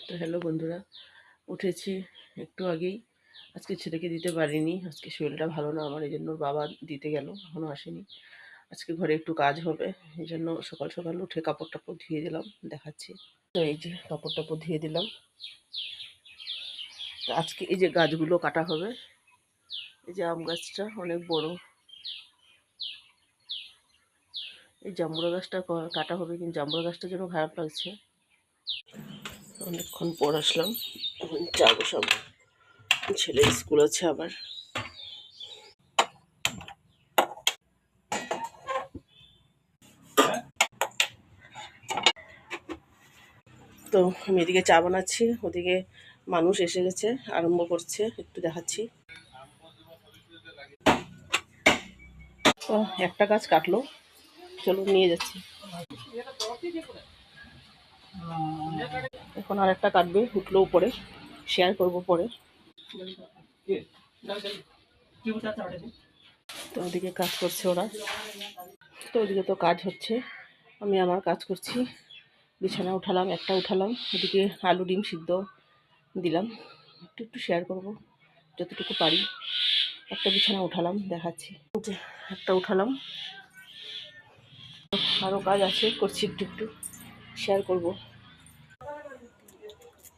তো হ্যালো বন্ধুরা, উঠেছি একটু আগেই। আজকে ছেলেকে দিতে পারিনি, আজকে শরীরটা ভালো না আমার, এই জন্য ওর বাবা দিতে গেল, এখনও আসেনি। আজকে ঘরে একটু কাজ হবে, এই জন্য সকাল সকাল উঠে কাপড় টাপড় ধুয়ে দিলাম, দেখাচ্ছি। তো এই যে কাপড় টাপড় ধুয়ে দিলাম। তো আজকে এই যে গাছগুলো কাটা হবে। এই যে আম গাছটা অনেক বড়, এই জাম্বুরা গাছটা কাটা হবে, কিন্তু জাম্বুরা গাছটা যেন খারাপ লাগছে। অনেকক্ষণ পর আসলাম, এখন চা বসাবো, ছেলের স্কুল আছে আবার। তো আমি এদিকে চা বানাচ্ছি, ওদিকে মানুষ এসে গেছে, আরম্ভ করছে, একটু দেখাচ্ছি। তো একটা গাছ কাটলো, চলো নিয়ে যাচ্ছি। এখন আর একটা কাটবে, উঠলো উপরে, শেয়ার করব পরে। তো ওদিকে কাজ করছে ওরা, তো ওদিকে তো কাজ হচ্ছে, আমি আমার কাজ করছি। বিছানা উঠালাম, একটা উঠালাম, ওদিকে আলু ডিম সিদ্ধ দিলাম, একটু একটু শেয়ার করব যতটুকু পারি। একটা বিছানা উঠালাম, দেখাচ্ছি, যে একটা উঠালাম, আরও কাজ আছে, করছি, একটু একটু শেয়ার করব।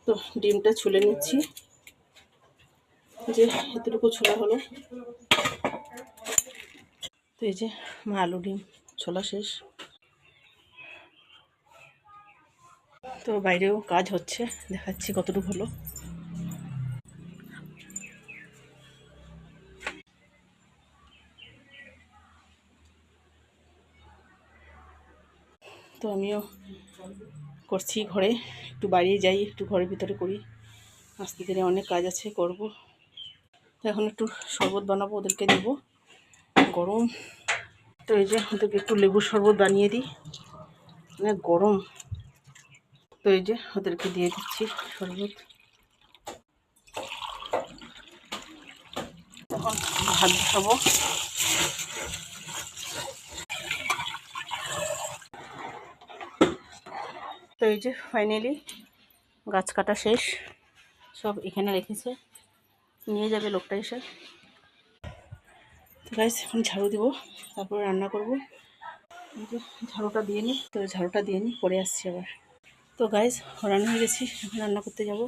তো ডিমটা ছুলে নিচ্ছি, যে এতটুকু ছোলা হলো। তো এই যে আলু ডিম ছোলা শেষ। তো বাইরেও কাজ হচ্ছে, দেখাচ্ছি কতটুকু হলো। তো আমিও করছি ঘরে, একটু বাইরে যাই, একটু ঘরের ভিতরে করি, আস্তে ধীরে অনেক কাজ আছে করব। তো এখন একটু শরবত বানাবো, ওদেরকে দেব, গরম। তো এই যে ওদেরকে একটু লেবুর শরবত বানিয়ে দিই, অনেক গরম। তো এই যে ওদেরকে দিয়ে দিচ্ছি শরবত। এখন ভাত বসাবো। তো এই যে ফাইনালি গাছ কাটা শেষ, সব এখানে রেখেছে, নিয়ে যাবে লোকটা এসে। তো গাইস এখন ঝাড়ু দিব, তারপরে রান্না করব। এই যে ঝাড়ুটা দিয়ে নিই, তো ঝাড়ুটা দিয়ে নিই, পরে আসছি আবার। তো গাইস রান্না হয়ে গেছি, এখন রান্না করতে যাব।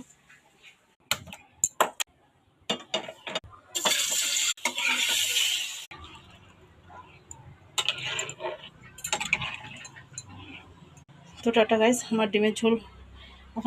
তো টাটা গাইস, আমার ডিমের ঝোল